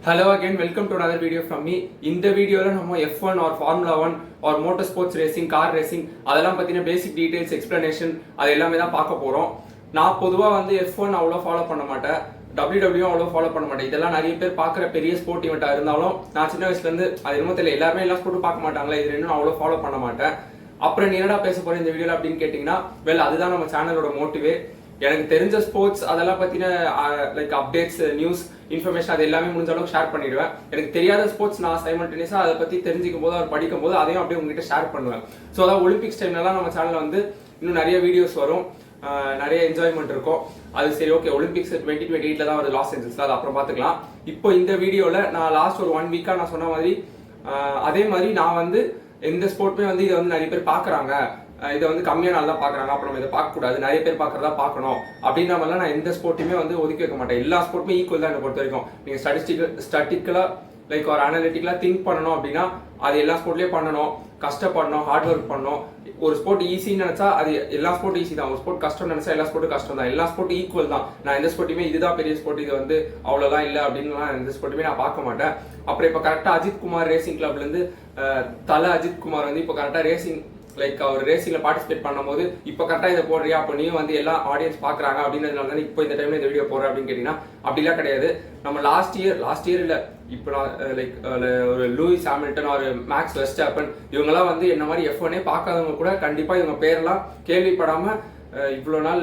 Hello again, welcome to another video from me. இந்த வீடியோல நம்ம F1 or Formula 1 or motorsports racing, car racing அதெல்லாம் பத்தின பேசிக் details explanation அது எல்லாமே தான் பார்க்க போறோம். நான் பொதுவா வந்து F1 அவ்வளோ ஃபாலோ பண்ண மாட்டேன், WWE அவ்வளோ ஃபாலோ பண்ண மாட்டேன். இதெல்லாம் நிறைய பேர் பார்க்குற பெரிய ஸ்போர்ட் ஈவெண்ட்டா இருந்தாலும் நான் சின்ன வயசுல இருந்து அது என்னமோ தெரியல, எல்லாருமே எல்லா ஸ்போர்ட்டும் பார்க்க மாட்டாங்களா, இது ரெண்டும் அவ்வளோ ஃபாலோ பண்ண மாட்டேன். அப்புறம் நீ என்னடா பேச போற இந்த வீடியோல அப்படின்னு கேட்டீங்கன்னா, அதுதான் நம்ம சேனலோட மோட்டிவே. எனக்கு தெரிஞ்ச ஸ்போர்ட்ஸ் அதெல்லாம் பத்தின லைக் அப்டேட்ஸ், நியூஸ், இன்ஃபர்மேஷன் அது எல்லாமே முடிஞ்ச அளவுக்கு ஷேர் பண்ணிடுவேன். எனக்கு தெரியாத ஸ்போர்ட்ஸ் நான் சைமல்டேனியஸா அதை பத்தி தெரிஞ்சுக்கும் போது, அவர் படிக்கும் போது அதையும் அப்படியே உங்ககிட்ட ஷேர் பண்ணுவேன். ஸோ அதாவது ஒலிம்பிக்ஸ் டைம்லலாம் நம்ம சேனல்ல வந்து இன்னும் நிறைய வீடியோஸ் வரும், நிறைய என்ஜாய்மெண்ட் இருக்கும். அது சரி, ஓகே, ஒலிம்பிக்ஸ் 2028 தான் வருது லாஸ் ஏஞ்சல்ஸ்ல, அது அப்புறம் பார்த்துக்கலாம். இப்போ இந்த வீடியோல நான் லாஸ்ட் ஒரு 1 வீக்கா நான் சொன்ன மாதிரி அதே மாதிரி நான் வந்து எந்த ஸ்போர்ட்டுமே வந்து இதை வந்து நிறைய பேர் பாக்குறாங்க, இதை வந்து கம்மியான நாள் தான் பாக்குறாங்க, அப்புறம் நம்ம இதை பார்க்க கூடாது, நிறைய பேர் பாக்குறதா பார்க்கணும் அப்படின்ற மாதிரிலாம் நான் எந்த ஸ்போர்ட்டுமே வந்து ஒதுக்கி வைக்க மாட்டேன். எல்லா ஸ்போர்ட்டுமே ஈக்குவல் தான் என்னை பொறுத்த வரைக்கும். நீங்க ஸ்டாட்டிக்கலா லைக் ஒரு அனலிட்டிக்கலா திங்க் பண்ணணும் அப்படின்னா அது எல்லா ஸ்போர்ட்லயே பண்ணணும், கஷ்டப்படணும், ஹார்ட் ஒர்க் பண்ணணும். ஒரு ஸ்போர்ட் ஈஸின்னு நினைச்சா அது எல்லா ஸ்போர்ட் ஈஸி தான், ஒரு ஸ்போர்ட் கஷ்டம் நினைச்சா எல்லா ஸ்போர்ட்டும் கஷ்டம் தான். எல்லா ஸ்போர்ட் ஈக்குவல் தான். நான் எந்த ஸ்போர்ட்டுமே இதுதான் பெரிய ஸ்போர்ட், இது வந்து அவ்வளவுதான் இல்லை அப்படின்லாம் எந்த ஸ்போர்ட்டுமே நான் பார்க்க மாட்டேன். அப்புறம் இப்போ கரெக்டா அஜித் குமார் ரேசிங் கிளப்ல இருந்து தல அஜித் குமார் வந்து இப்போ கரெக்டா ரேசிங் லைக் அவர் ரேசிங்ல பார்ட்டிசிபேட் பண்ணும்போது இப்போ கரெக்டா இதை போடுறியா, அப்போ நீயும் வந்து எல்லா ஆடியன்ஸ் பாக்குறாங்க அப்படின்றதுனால தானே இப்போ இந்த டைம்ல இந்த வீடியோ போடுற அப்படின்னு கேட்டீங்கன்னா அப்படிலாம் கிடையாது. நம்ம லாஸ்ட் இயர் இல்ல, இப்போ லைக் ஒரு லூயிஸ் ஹாமில்டன், ஒரு மேக்ஸ் வெஸ்டாப்பன், இவங்கெல்லாம் வந்து என்ன மாதிரி F1 பார்க்காதவங்க கூட கண்டிப்பா இவங்க பேரெல்லாம் கேள்விப்படாம இவ்வளவு நாள்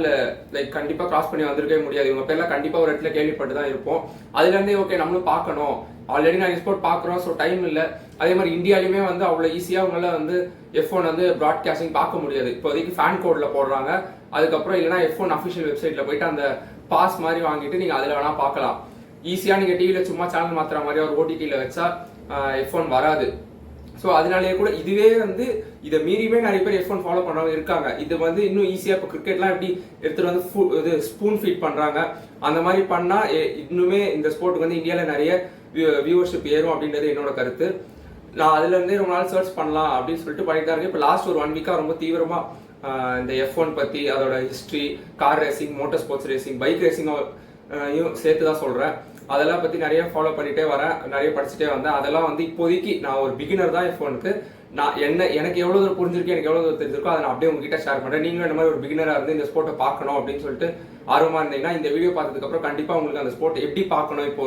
லைக் கண்டிப்பா கிராஸ் பண்ணி வந்திருக்கவே முடியாது. இவங்க பேர்லாம் கண்டிப்பா ஒரு இடத்துல கேள்விப்பட்டு தான் இருப்போம். அதுல இருந்தே ஓகே நம்மளும் பார்க்கணும், ஆல்ரெடி நான் ஸ்போர்ட் பார்க்குறோம், ஸோ டைம் இல்லை. அதே மாதிரி இந்தியாலையுமே வந்து அவ்வளோ ஈஸியாக அவங்களால வந்து F1 வந்து ப்ராட்காஸ்டிங் பார்க்க முடியாது. இப்போதைக்கு ஃபேன் கோட்ல போடுறாங்க, அதுக்கப்புறம் இல்லைனா F1 அஃபிஷியல் வெப்சைட்ல போயிட்டு அந்த பாஸ் மாதிரி வாங்கிட்டு நீங்க அதில் வேணா பார்க்கலாம். ஈஸியா நீங்க டிவியில சும்மா சேனல் மாத்துற மாதிரி ஒரு ஓடிடியில வச்சா F1 வராது. ஸோ அதனாலேயே கூட இதுவே வந்து இதை மீறியுமே நிறைய பேர் F1 ஃபாலோ பண்றவங்க இருக்காங்க. இது வந்து இன்னும் ஈஸியா இப்போ கிரிக்கெட்லாம் எப்படி எடுத்துட்டு வந்து இது ஸ்பூன் ஃபீட் பண்றாங்க, அந்த மாதிரி பண்ணா இன்னுமே இந்த ஸ்போர்ட்டுக்கு வந்து இந்தியாவில நிறைய வியூவர்ஷிப் ஏறும் அப்படின்றது என்னோட கருத்து. நான் அதுல இருந்தே ரொம்ப நாள் சர்ச் பண்ணலாம் அப்படின்னு சொல்லிட்டு பண்ணிட்டு தான் இருக்கேன். இப்போ லாஸ்ட் ஒரு 1 வீக்கா ரொம்ப தீவிரமா இந்த F1 பத்தி, அதோட history, car racing, motor sports racing, bike racing சேர்த்து தான் சொல்றேன். அதெல்லாம் பத்தி நிறைய ஃபாலோ பண்ணிட்டே வரேன், நிறைய படிச்சுட்டே வந்தேன். அதெல்லாம் வந்து இப்போதைக்கு நான் ஒரு பிகினர் தான் F1க்கு. நான் எனக்கு எவ்வளவு தூரம் புரிஞ்சிருக்கு, எனக்கு எவ்வளவு தூரம் தெரிஞ்சிருக்கோ அதை நான் அப்படியே உங்ககிட்ட ஷேர் பண்றேன். நீங்களும் இந்த மாதிரி ஒரு பிகினரா இருந்து இந்த ஸ்போர்ட்டை பார்க்கணும் அப்படின்னு சொல்லிட்டு ஆர்வமா இருந்தீங்கன்னா இந்த வீடியோ பார்த்ததுக்கு அப்புறம் கண்டிப்பா உங்களுக்கு அந்த ஸ்போர்ட் எப்படி பார்க்கணும், இப்போ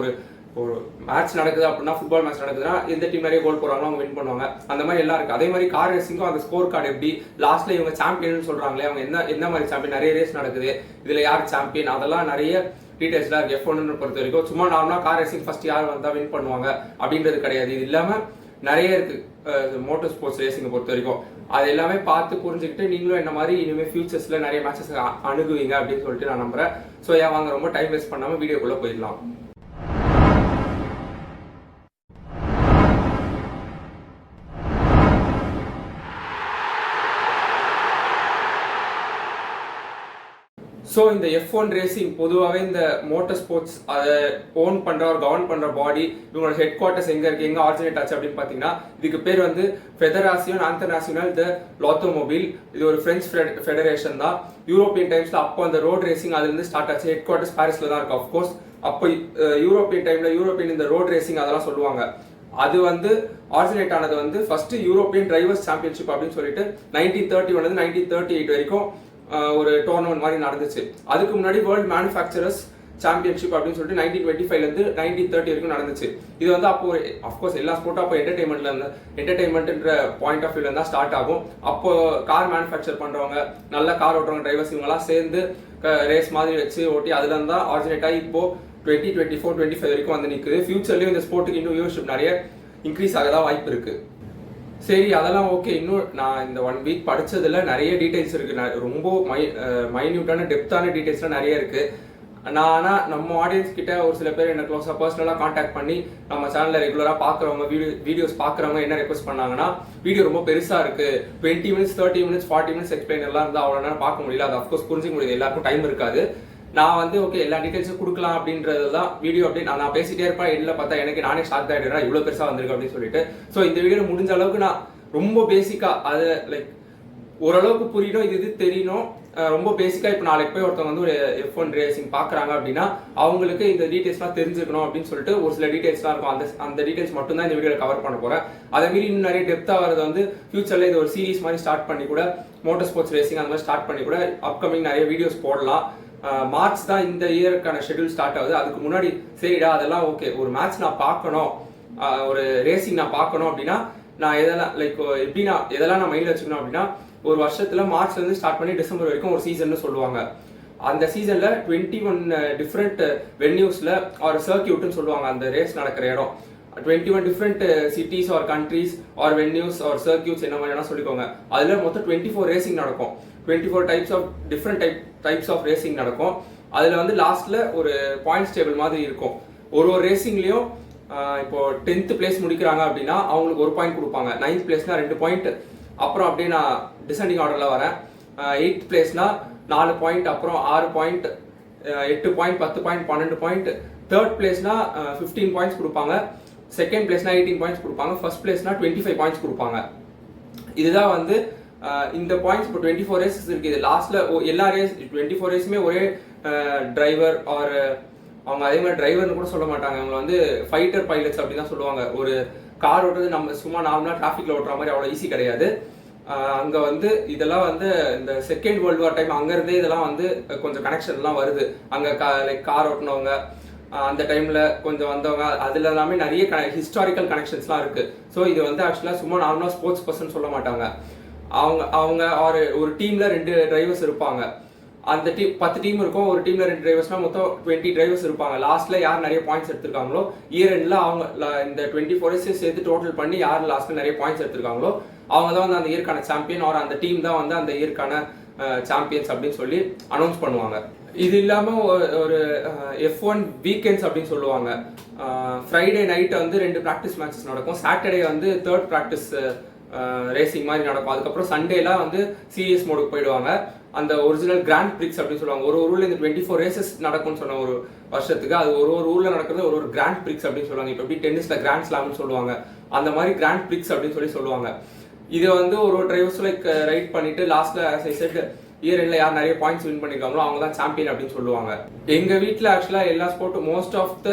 ஒரு மேட்ச் நடக்குது அப்படின்னா, ஃபுட்பால் மேட்ச் நடக்குதுன்னா எந்த டீம் நிறைய கோல் போறாங்களோ அவங்க வின் பண்ணுவாங்க, அந்த மாதிரி எல்லாம் இருக்கு. அதே மாதிரி கார் ரேசிங்கும் அந்த ஸ்கோர் கார்டு எப்படி லாஸ்ட்ல இவங்க சாம்பியன் சொல்றாங்களே, அவங்க என்ன மாதிரி சாம்பியன், நிறைய ரேஸ் நடக்குது, இதுல யார் சாம்பியன், அதெல்லாம் நிறைய டீடைல்ஸ்லாம் இருக்கு. F1 பொறுத்த வரைக்கும் சும்மா நார்மலா கார் ரேசிங் ஃபர்ஸ்ட் யார் வந்தா வின் பண்ணுவாங்க அப்படின்றது கிடையாது. இது இல்லாம நிறைய இருக்கு மோட்டார் ஸ்போர்ட்ஸ் ரேசிங்கை பொறுத்த வரைக்கும். அது எல்லாமே பார்த்து புரிஞ்சுக்கிட்டு நீங்களும் என்ன மாதிரி இனிமேல் ஃபியூச்சர்ஸ்ல நிறைய மேட்சஸ் அணுகுவீங்க அப்படின்னு சொல்லிட்டு நான் நம்புறேன். ஸோ வாங்க ரொம்ப டைம் வேஸ்ட் பண்ணாம வீடியோக்குள்ள போயிடலாம். ஸோ இந்த F1 ரேசிங் பொதுவாகவே இந்த மோட்டார் ஸ்போர்ட்ஸ் அதை ஓன் பண்ற ஒரு கவர்ன் பண்ற பாடி, இவங்களோட ஹெட் குவார்ட்டர்ஸ் எங்க இருக்கு, எங்க ஆரிஜினேட் ஆச்சு அப்படின்னு பாத்தீங்கன்னா, இதுக்கு பேர் வந்து ஃபெடரேஷன் இன்டர்நேஷனல் த லாத்தோமொபைல். இது ஒரு பிரெஞ்சு ஃபெடரேஷன் தான். யூரோப்பியன் டைம்ஸ்ல அப்போ அந்த ரோட் ரேசிங் அதுல இருந்து ஸ்டார்ட் ஆச்சு. ஹெட் குவார்ட்டர்ஸ் பாரிஸ்ல தான் இருக்கு. அஃப்கோர்ஸ் அப்போ யூரோப்பியன் டைம்ல யூரோப்பியன் இந்த ரோட் ரேசிங் அதெல்லாம் சொல்லுவாங்க. அது வந்து ஆரிஜினேட் ஆனது வந்து ஃபர்ஸ்ட் யூரோப்பியன் டிரைவர்ஸ் சாம்பியன்ஷிப் அப்படின்னு சொல்லிட்டு 1931 இருந்து 1938 வரைக்கும் ஒரு டோர்னமெண்ட் மாதிரி நடந்துச்சு. அதுக்கு முன்னாடி வேர்ல்ட் மேனுஃபேக்சரர்ஸ் சாம்பியன்ஷிப் அப்படின்னு சொல்லிட்டு 1925 இருந்து 1930 வரைக்கும் நடந்துச்சு. இது வந்து அப்போ அஃப்கோர்ஸ் எல்லா ஸ்போர்ட்டும் அப்போ என்டர்டைன்மெண்ட்ன்ற பாயிண்ட் ஆஃப் வியூல இருந்தா ஸ்டார்ட் ஆகும். அப்போ கார் மேனுஃபேக்சர் பண்றவங்க, நல்ல கார் ஓட்டுறவங்க, டிரைவர்ஸ் இவங்கெல்லாம் சேர்ந்து ரேஸ் மாதிரி வச்சு ஓட்டி அதுல இருந்தா ஆரிஜினேட் ஆகி இப்போ 2024-25 வரைக்கும் வந்து நிக்குது. ஃபியூச்சர்லயும் இந்த ஸ்போர்ட்டுக்கு இன்னும் வியூவர்ஷிப் நிறைய இன்க்ரீஸ் ஆகதான் வாய்ப்பு இருக்கு. சரி, அதெல்லாம் ஓகே. இன்னும் நான் இந்த 1 வீக் படிச்சதுல நிறைய டீடைல்ஸ் இருக்கு, ரொம்ப மைன்யூட்டான டெப்தான டீடைல்ஸ்லாம் நிறைய இருக்கு. ஆனா நம்ம ஆடியன்ஸ் கிட்ட ஒரு சில பேர் என்ன க்ளோஸா பர்சனலா கான்டாக்ட் பண்ணி நம்ம சேனல்ல ரெகுலரா பாக்குறவங்க, வீடியோஸ் பாக்குறவங்க என்ன ரெக்வஸ்ட் பண்ணாங்கன்னா, வீடியோ ரொம்ப பெருசா இருக்கு, 20 மினிட்ஸ் 30 மினிட்ஸ் 40 மினிட்ஸ் எக்ஸ்பிளைன் எல்லாம் இருந்தா அவ்வளவு நேரம் பார்க்க முடியல, அது அஃப்கோர்ஸ் புரிஞ்சுக்க முடியாது, எல்லாருக்கும் டைம் இருக்காது. நான் வந்து ஓகே எல்லா டீடைல்ஸும் கொடுக்கலாம் அப்படின்றதுதான் வீடியோ. அப்படி நான் பேசிட்டே இருப்பேன், எல்லாம் பார்த்தா எனக்கு நானே ஷாக் ஆயிடுறேன், இவ்வளவு பெருசா வந்திருக்கு அப்படின்னு சொல்லிட்டு. ஸோ இந்த வீடியோ முடிஞ்ச அளவுக்கு நான் ரொம்ப பேசிக்கா அது லைக் ஓரளவுக்கு புரியணும், இது தெரியணும், ரொம்ப பேசிக்கா இப்போ நாளைக்கு போய் ஒருத்தவங்க வந்து ஒரு F1 ரேசிங் பாக்குறாங்க அப்படின்னா அவங்களுக்கு இந்த டீடைல்ஸ்லாம் தெரிஞ்சுக்கணும் அப்படின்னு சொல்லிட்டு ஒரு சில டீடைல்ஸ்லாம் இருக்கும். அந்த டீடைல்ஸ் மட்டும் தான் இந்த வீடியோல கவர் பண்ண போறேன். அதே மாதிரி இன்னும் நிறைய டெப்தா வரது வந்து ஃபியூச்சர்ல இது ஒரு சீரிஸ் மாதிரி ஸ்டார்ட் பண்ணி கூட மோட்டார் ஸ்போர்ட்ஸ் ரேசிங் அந்த மாதிரி ஸ்டார்ட் பண்ணி கூட அப்கமிங் நிறைய வீடியோஸ் போடலாம். மார்ச் தான் இந்த இயருக்கான ஷெட்யூல் ஸ்டார்ட் ஆகுது. அதுக்கு முன்னாடி சரிடா அதெல்லாம் ஓகே, ஒரு மேட்ச் நான் பார்க்கணும், ஒரு ரேசிங் நான் பார்க்கணும் அப்படின்னா நான் எதெல்லாம் லைக் எப்படின்னா எதெல்லாம் நான் மைண்ட்ல வச்சுக்கணும் அப்படின்னா ஒரு வருஷத்துல மார்ச்ல இருந்து ஸ்டார்ட் பண்ணி டிசம்பர் வரைக்கும் ஒரு சீசன் சொல்லுவாங்க. அந்த சீசன்ல 21 டிஃப்ரெண்ட் வென்யூஸ்ல ஒரு சர்க்கியூட்னு சொல்லுவாங்க. அந்த ரேஸ் நடக்கிற இடம் 21 different cities or countries or venues or circuits என்ன மாதிரி சொல்லிக்கோங்க. அதுல மொத்தம் 24 ரேசிங் நடக்கும். 24 types of different types of racing நடக்கும். அதுல வந்து லாஸ்ட்ல ஒரு பாயிண்ட்ஸ் டேபிள் மாதிரி இருக்கும். ஒரு ரேசிங்லயும் இப்போ 10th பிளேஸ் முடிக்கிறாங்க அப்படின்னா அவங்களுக்கு 1 பாயிண்ட் கொடுப்பாங்க. 9th பிளேஸ்னா 2 point. அப்புறம் அப்படியே நான் டிசெண்டிங் ஆர்டர்ல வரேன். 8th பிளேஸ்னா 4 பாயிண்ட், அப்புறம் 6 point, 8 point, 10 point, 12 point. 3rd பிளேஸ்னா 15 points கொடுப்பாங்க. 2nd பிளேஸ்னா 18 பாயிண்ட்ஸ் கொடுப்பாங்க. 1st பிளேஸ்னா 25 பாயிண்ட்ஸ் கொடுப்பாங்க. இதுதான் வந்து இந்த பாயிண்ட்ஸ். இப்போ 24 ரேசஸ் இருக்கு. இது லாஸ்ட்ல எல்லா ரேஸ் 24 ரேஸுமே ஒரே டிரைவர் ஆர் அவங்க அதே மாதிரி டிரைவர்னு கூட சொல்ல மாட்டாங்க. அவங்க வந்து ஃபைட்டர் பைலட்ஸ் அப்படின்னு தான் சொல்லுவாங்க. ஒரு கார் ஓட்டுறது நம்ம சும்மா நார்மலா டிராஃபிக்ல ஓட்டுற மாதிரி அவ்வளோ ஈஸி கிடையாது. அங்க வந்து இதெல்லாம் வந்து இந்த செகண்ட் வேர்ல்டு வார் டைம் அங்க இருந்தே இதெல்லாம் வந்து கொஞ்சம் கனெக்ஷன் எல்லாம் வருது. அங்க லைக் கார் ஓட்டுனவங்க அந்த டைம்ல கொஞ்சம் வந்தவங்க அதுல எல்லாமே நிறைய ஹிஸ்டாரிக்கல் கனெக்ஷன்ஸ்லாம் இருக்கு. ஸோ இது வந்து ஆக்சுவலா சும்மா நார்மலா ஸ்போர்ட்ஸ் பர்சன் சொல்ல மாட்டாங்க. அவங்க ஒரு டீம்ல 2 டிரைவர்ஸ் இருப்பாங்க. அந்த டீம் 10 டீம் இருக்கும். ஒரு டீம்ல 2 டிரைவர்ஸ்னா மொத்தம் 20 டிரைவர்ஸ் இருப்பாங்க. லாஸ்ட்ல யார் நிறைய பாயிண்ட்ஸ் எடுத்திருக்காங்களோ இயர் எண்ட்ல அவங்க இந்த 24 ரேஸஸ் சேர்த்து டோட்டல் பண்ணி யார் லாஸ்ட்ல நிறைய பாயிண்ட்ஸ் எடுத்திருக்காங்களோ அவங்க தான் வந்து அந்த இயர்க்கான சாம்பியன் ஆர் அந்த டீம் தான் வந்து அந்த இயர்க்கான சாம்பியன்ஸ் அப்படின்னு சொல்லி அனௌன்ஸ் பண்ணுவாங்க. இது இல்லாம ஒரு F1 வீக்கெண்ட்ஸ் அப்படின்னு சொல்லுவாங்க. ஃப்ரைடே நைட் வந்து 2 பிராக்டிஸ் மேட்சஸ் நடக்கும். சாட்டர்டே வந்து 3rd பிராக்டிஸ் ரேசிங் மாதிரி நடக்கும். அதுக்கப்புறம் சண்டேலாம் வந்து சீரியஸ் மோடுக்கு போயிடுவாங்க. அந்த ஒரிஜினல் கிராண்ட் பிரிக்ஸ் அப்படின்னு சொல்லுவாங்க. ஒரு ஊர்ல இந்த 24 ரேசஸ் நடக்கும்னு சொன்ன ஒரு வருஷத்துக்கு அது ஒரு ஊர்ல நடக்கிறது ஒரு கிராண்ட் பிரிக்ஸ் அப்படின்னு சொல்லுவாங்க. இப்போ எப்படி டென்னிஸ்ல கிராண்ட் ஸ்லாம்னு சொல்லுவாங்க அந்த மாதிரி கிராண்ட் பிரிக்ஸ் அப்படின்னு சொல்லுவாங்க. இதை வந்து ஒரு டிரைவர்ஸ் லைக் ரைட் பண்ணிட்டு லாஸ்ட்ல இயர் எண்ட்ல யார் நிறைய பாயிண்ட்ஸ் வின் பண்ணிருக்காங்களோ அவங்க தான் சாம்பியன் அப்படின்னு சொல்லுவாங்க. எங்க வீட்டுல ஆக்சுவலா எல்லா ஸ்போர்ட்டும் most of the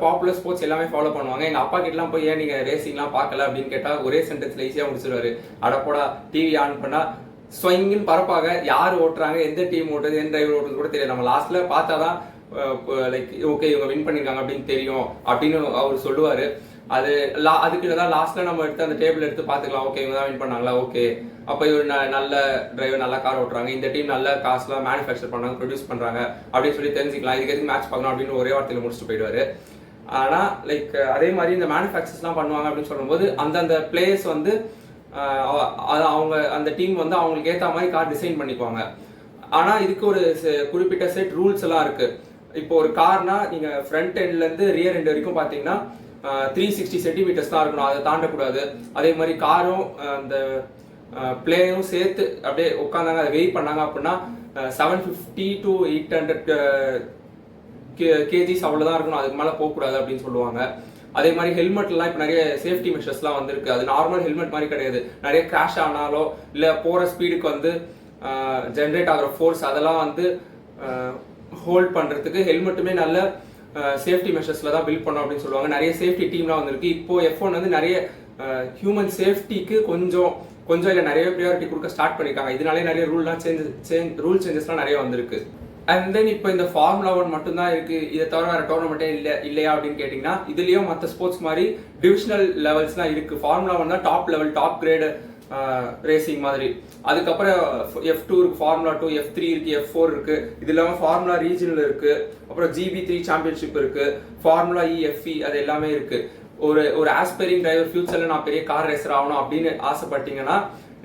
popular sports எல்லாமே ஃபாலோ பண்ணுவாங்க. எங்க அப்பா கிட்டலாம் போய் ஏன் நீங்க ரேசிங்லாம் பார்க்கல அப்படின்னு கேட்டா ஒரே சென்டென்ஸ்ல ஈஸியா முடிச்சிருவாரு. அடப்போடா டிவி ஆன் பண்ணா ஸ்வைங்குன்னு பரப்பாக யார் ஓட்டுறாங்க, எந்த டீம் ஓட்டுறது, எந்த டிரைவர் ஓட்டுறது கூட தெரியாது. நம்ம லாஸ்ட்ல பார்த்தாதான் லைக் ஓகே இவங்க வின் பண்ணிருக்காங்க அப்படின்னு தெரியும் அப்படின்னு அவர் சொல்லுவாரு. அதுக்கு தான் லாஸ்ட்ல நம்ம எடுத்து அந்த டேபிள் எடுத்து பாத்துக்கலாம். ஓகே இவங்க தான் வின் பண்ணாங்களா, ஓகே அப்ப இவர் நல்ல டிரைவர் நல்லா கார் ஓட்டுறாங்க, இந்த டீம் நல்ல காசுலாம் மேனுஃபேக்சர் பண்ணாங்க ப்ரொடியூஸ் பண்றாங்க அப்படின்னு சொல்லி தெரிஞ்சுக்கலாம். இதுக்கு எதுக்கு மேட்ச் பார்க்கணும் அப்படின்னு ஒரே வார்த்தையில முடிச்சுட்டு போயிடுவாரு. ஆனா லைக் அதே மாதிரி இந்த மேனுஃபேக்சர்ஸ்லாம் பண்ணுவாங்க அப்படின்னு சொல்லும்போது அந்தந்த பிளேயர்ஸ் வந்து அவங்க அந்த டீம் வந்து அவங்களுக்கு ஏற்ற மாதிரி கார் டிசைன் பண்ணிக்குவாங்க. ஆனா இதுக்கு ஒரு குறிப்பிட்ட செட் ரூல்ஸ் எல்லாம் இருக்கு. இப்போ ஒரு கார்னா நீங்க ஃப்ரண்ட் எண்ட்ல இருந்து ரியர் எண்ட் வரைக்கும் பாத்தீங்கன்னா 360 சென்டிமீட்டர்ஸ் தான் இருக்கணும், அதை தாண்டக்கூடாது. அதே மாதிரி காரும் அந்த பிளேயரும் சேர்த்து அப்படியே உட்காந்தாங்க அதை வெயிட் பண்ணாங்க அப்படின்னா 750 to 800 கேஜிஸ் அவ்வளவுதான் இருக்கணும், அதுக்கு மேல போகக்கூடாது அப்படின்னு சொல்லுவாங்க. அதே மாதிரி ஹெல்மெட்லாம் இப்போ நிறைய சேஃப்டி மெஷர்ஸ்லாம் வந்திருக்கு. அது நார்மல் ஹெல்மெட் மாதிரி கிடையாது. நிறைய கிராஷ் ஆனாலோ இல்லை போகிற ஸ்பீடுக்கு வந்து ஜென்ரேட் ஆகிற ஃபோர்ஸ் அதெல்லாம் வந்து ஹோல்ட் பண்ணுறதுக்கு ஹெல்மெட்டுமே நல்ல சேஃப்டி மெஷர்ஸில் தான் பில்ட் பண்ணோம் அப்படின்னு சொல்லுவாங்க. நிறைய சேஃப்டி டீம்லாம் வந்திருக்கு. இப்போ F1 வந்து நிறைய ஹியூமன் சேஃப்டிக்கு கொஞ்சம் இல்லை நிறைய ப்ரியாரிட்டி கொடுக்க ஸ்டார்ட் பண்ணியிருக்காங்க. இதனாலே நிறைய ரூல் சேஞ்சஸ்லாம் நிறைய வந்திருக்கு. அண்ட் தென் இப்போ இந்த ஃபார்முலா 1 மட்டும்தான் இருக்கு, இதை தவிர வேற டோர்னமெண்ட்டே இல்லையா அப்படின்னு கேட்டிங்கன்னா இதுலயும் மற்ற ஸ்போர்ட்ஸ் மாதிரி டிவிஷனல் லெவல்ஸ்லாம் இருக்கு. ஃபார்முலா 1 தான் top level top grade racing மாதிரி. அதுக்கப்புறம் F2 இருக்கு, ஃபார்முலா 2, F3 இருக்கு, F4 இருக்கு. இது இல்லாமல் ஃபார்முலா ரீஜனல் இருக்கு, அப்புறம் GB3 சாம்பியன்ஷிப் இருக்கு, ஃபார்முலா FE அது எல்லாமே இருக்கு. ஒரு ஆஸ்பைரிங் டிரைவர் ஃபியூச்சர்ல நான் பெரிய கார் ரேசர் ஆகணும் அப்படின்னு ஆசைப்பட்டீங்கன்னா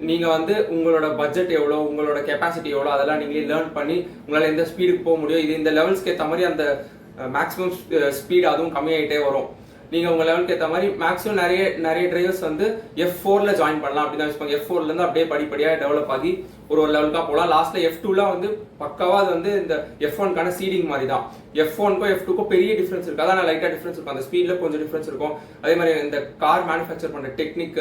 நீங்க வந்து உங்களோட பட்ஜெட் எவ்வளோ, உங்களோட கெப்பாசிட்டி எவ்வளோ அதெல்லாம் நீங்களே லேர்ன் பண்ணி உங்களால் எந்த ஸ்பீடுக்கு போக முடியும். இது இந்த லெவல்ஸ்க்கு ஏற்ற மாதிரி அந்த மேக்ஸிமம் ஸ்பீடு அதுவும் கம்மியாயிட்டே வரும். நீங்க உங்க லெவலுக்கு ஏற்ற மாதிரி மேக்ஸிமம் நிறைய டிரைவர்ஸ் வந்து F4ல ஜாயின் பண்ணலாம் அப்படின்னு வச்சுப்பாங்க. F4ல இருந்து அப்படியே படிப்படியாக டெவலப் ஆகி ஒரு லெவலுக்கா போகலாம். லாஸ்ட்ல F2ல வந்து பக்காவா அது வந்து இந்த F1க்கான சீடிங் மாதிரி தான். F1க்கும் F2க்கும் பெரிய டிஃபரன்ஸ் இருக்கு, அதான் லைட்டா டிஃபரன்ஸ் இருக்கும். அந்த ஸ்பீட்ல கொஞ்சம் டிஃபரன்ஸ் இருக்கும். அதே மாதிரி இந்த கார் மேனுஃபேக்சர் பண்ற டெக்னிக்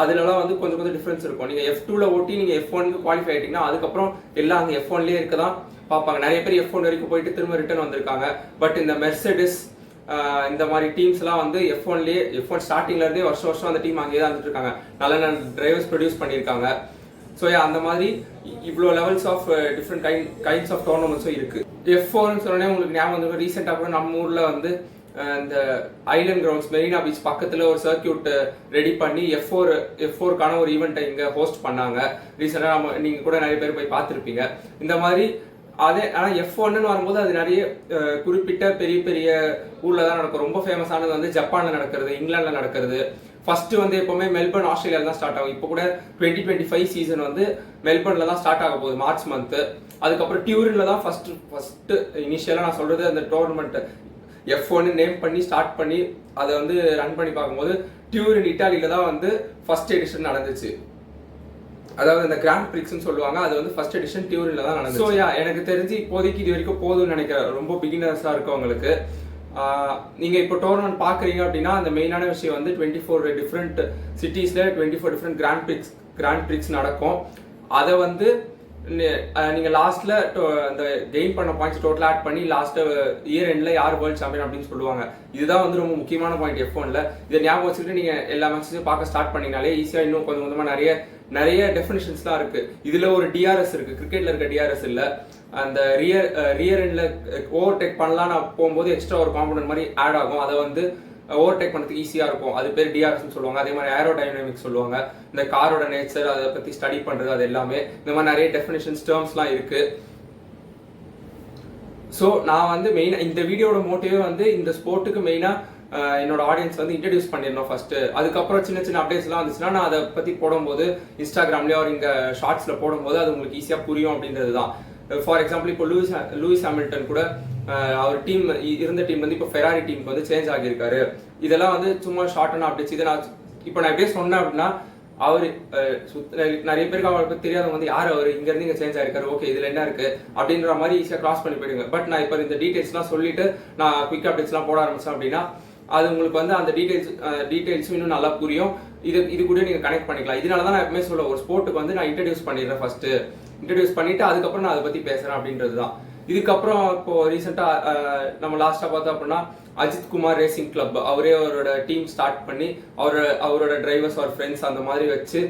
அதுலலாம் வந்து கொஞ்சம் கொஞ்சம் டிஃபரன்ஸ் இருக்கும். நீங்க F2ல ஓட்டி நீங்க F1க்கு குவாலிஃபை ஆயிட்டீங்கன்னா அதுக்கப்புறம் எல்லாம் அங்கே F1லயே இருக்க தான் பார்ப்பாங்க. நிறைய பேர் F1 வரைக்கும் போயிட்டு திரும்ப ரிட்டர்ன் வந்திருக்காங்க. பட் இந்த மெர்சடிஸ் இந்த மாதிரி டீம்ஸ்லாம் வந்து F1 ஸ்டார்டிங்ல இருந்தே வருஷம் அந்த டீம் அங்கேயே தான் வந்துட்டு இருக்காங்க. நல்ல நல்ல டிரைவர்ஸ் ப்ரொடியூஸ் பண்ணியிருக்காங்க. ஸோ அந்த மாதிரி இவ்வளோ levels of different kinds of டோர்னமெண்ட்ஸும் இருக்கு. F4ன்னு சொன்னோடனே உங்களுக்கு ஞாபகம் வந்து ரீசெண்டாக கூட நம்ம ஊரில் வந்து இந்த ஐலண்ட் கிரவுண்ட்ஸ் மெரினா பீச் பக்கத்தில் ஒரு சர்க்கியூட் ரெடி பண்ணி F4க்கான ஒரு ஈவெண்ட்டை இங்கே ஹோஸ்ட் பண்ணாங்க. ரீசெண்டாக நீங்கள் கூட நிறைய பேர் போய் பார்த்துருப்பீங்க. இந்த மாதிரி ஆனால் F1ன்னு வரும்போது அது நிறைய குறிப்பிட்ட பெரிய பெரிய ஊரில் தான் நடக்கும். ரொம்ப ஃபேமஸானது வந்து ஜப்பானில் நடக்கிறது, இங்கிலாண்டில் நடக்கிறது. ஃபர்ஸ்ட் வந்து எப்பவுமே மெல்பர்ன் ஆஸ்திரேலியாவில் தான் ஸ்டார்ட் ஆகும். இப்போ கூட 2025 சீசன் வந்து மெல்பர்னில் தான் ஸ்டார்ட் ஆக போகுது மார்ச் மந்த்து. அதுக்கப்புறம் டியூரின்ல தான் ஃபர்ஸ்ட் இனிஷியலாக நான் சொல்றது அந்த டோர்னமெண்ட் F1 நேம் பண்ணி ஸ்டார்ட் பண்ணி அதை வந்து ரன் பண்ணி பார்க்கும்போது டியூரின் இட்டாலியில தான் வந்து ஃபர்ஸ்ட் எடிஷன் நடந்துச்சு. அதாவது இந்த கிராண்ட் பிரிக்ஸ்னு சொல்லுவாங்க, அது வந்து ஃபர்ஸ்ட் எடிஷன் டியூரின்ல தான் நடந்துச்சு. ஸோ எனக்கு தெரிஞ்சு இப்போதைக்கு இது வரைக்கும் போதும்னு நினைக்கிறேன். ரொம்ப பிகினர்ஸா இருக்கவங்களுக்கு நீங்க இப்போ டோர்னமெண்ட் பாக்குறீங்க அப்படின்னா அந்த மெயினான விஷயம் வந்து 24 டிஃப்ரெண்ட் சிட்டிஸ்ல 24 டிஃப்ரெண்ட் கிராண்ட் பிரிக்ஸ் நடக்கும். அதை வந்து நீங்க லாஸ்ட்ல அந்த கெயின் பண்ண பாயிண்ட்ஸ் டோட்டல் ஆட் பண்ணி லாஸ்ட் இயர் எண்ட்ல யார் வேர்ல்ட் சாம்பியன் அப்படின்னு சொல்லுவாங்க. இதுதான் வந்து ரொம்ப முக்கியமான பாயிண்ட் F1ல. இதை ஞாபகம் வச்சுக்கிட்டு நீங்க எல்லா மேட்சஸையும் பார்க்க ஸ்டார்ட் பண்ணீங்கனாலே ஈஸியா இன்னும் கொஞ்சம் கொஞ்சமா நிறைய டெஃபினிஷன்ஸ்லாம் இருக்கு. இதுல ஒரு டிஆர்எஸ் இருக்கு, கிரிக்கெட்ல இருக்க டிஆர்எஸ் இல்ல. அந்த ரியர் எண்ட்ல ஓவர்டேக் பண்ணலாம் நான் போகும்போது எக்ஸ்ட்ரா ஒரு காம்பனன்ட் மாதிரி ஆட் ஆகும். அதை வந்து ஓவர்டேக் பண்ணுறதுக்கு ஈஸியாக இருக்கும். அது பேர் டிஆர்எஸ்ன்னு சொல்லுவாங்க. அதே மாதிரி ஏரோடைனமிக்ஸ் சொல்லுவாங்க. இந்த காரோட நேச்சர் அதை பற்றி ஸ்டடி பண்ணுறது அது எல்லாமே இந்த மாதிரி நிறைய டெஃபினிஷன்ஸ் டேர்ம்ஸ்லாம் இருக்கு. ஸோ நான் வந்து மெயினாக இந்த வீடியோட மோட்டிவே வந்து இந்த ஸ்போர்ட்டுக்கு மெயினாக என்னோட ஆடியன்ஸ் வந்து இன்ட்ரடியூஸ் பண்ணிடணும் ஃபர்ஸ்ட். அதுக்கப்புறம் சின்ன சின்ன அப்டேட்ஸ்லாம் வந்துச்சுன்னா நான் அதை பற்றி போடும்போது இன்ஸ்டாகிராம்லேயே ஒரு இங்கே ஷார்ட்ஸில் போடும்போது அது உங்களுக்கு ஈஸியாக புரியும் அப்படின்றது தான். ஃபார் எக்ஸாம்பிள் இப்போ லூயிஸ் ஹாமில்டன் கூட அவர் டீம் இருந்த டீம் வந்து இப்போ ஃபெராரி டீமுக்கு வந்து சேஞ்ச் ஆகியிருக்காரு. இதெல்லாம் வந்து சும்மா ஷார்ட்டான அப்டேட்ஸ். இதை நான் எப்படியே சொன்னேன் அப்படின்னா அவர் நிறைய பேருக்கு அவரை பற்றி தெரியாதவங்க வந்து யார் அவர் இங்கேருந்து இங்கே சேஞ்ச் ஆகிருக்காரு, ஓகே இதில் என்ன இருக்கு அப்படின்ற மாதிரி ஈஸியாக கிராஸ் பண்ணி போயிடுங்க. பட் நான் இப்போ இந்த டீட்டெயில்ஸ்லாம் சொல்லிட்டு நான் குயிக் அப்டேட்ஸ்லாம் போட ஆரம்பிச்சேன் அப்படின்னா அது உங்களுக்கு வந்து அந்த டீட்டெயில்ஸும் இன்னும் நல்லா புரியும். இது கூட நீங்கள் கனெக்ட் பண்ணிக்கலாம். இதனால தான் நான் எப்பவுமே சொல்ல ஒரு ஸ்போர்ட்டுக்கு வந்து நான் இன்ட்ரடியூஸ் பண்ணிடுறேன். ஃபர்ஸ்ட் இன்ட்ரடியூஸ் பண்ணிட்டு அதுக்கப்புறம் நான் அதை பற்றி பேசுகிறேன் அப்படின்றது தான். இதுக்கப்புறம் இப்போ ரீசெண்டாக நம்ம லாஸ்ட்டாக பார்த்தோம் அப்படின்னா அஜித் குமார் ரேசிங் கிளப் அவரே அவரோட டீம் ஸ்டார்ட் பண்ணி அவரோட டிரைவர்ஸ் அவர் ஃப்ரெண்ட்ஸ் அந்த மாதிரி வச்சு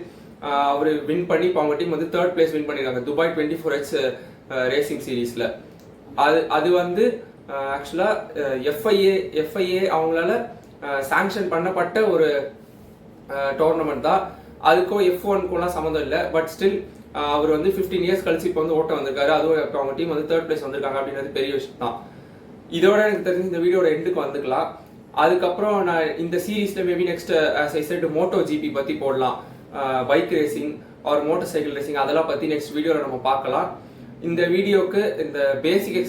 அவர் வின் பண்ணி இப்போ அவங்க டீம் வந்து 3rd பிளேஸ் வின் பண்ணியிருக்காங்க துபாய் 24H ரேசிங் சீரீஸில். அது வந்து ஆக்சுவலாக எஃப்ஐஏ அவங்களால சாங்ஷன் பண்ணப்பட்ட ஒரு டோர்னமெண்ட் தான். அதுக்கும் F1க்குலாம் சம்மந்தம் இல்லை. பட் ஸ்டில் அவர் வந்து 15 இயர்ஸ் கழிச்சு இப்போ வந்து ஓட்ட வந்திருக்காரு. அதுவும் அவங்க டீம் வந்து 3rd பிளேஸ் வந்திருக்காங்க அப்படின்றது பெரிய விஷயம் தான். இதோட எனக்கு தெரிஞ்சு இந்த வீடியோட எண்டுக்கு வந்துக்கலாம். அதுக்கப்புறம் நான் இந்த சீரீஸ்ல maybe next as I said Moto GP பத்தி போடலாம், bike racing or motor cycle racing அதெல்லாம் பத்தி நெக்ஸ்ட் வீடியோல நம்ம பார்க்கலாம். இந்த வீடியோக்கு இந்த பேசிக்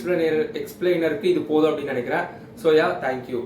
எக்ஸ்பிளைனருக்கு இது போதும் அப்படின்னு நினைக்கிறேன். So yeah thank you.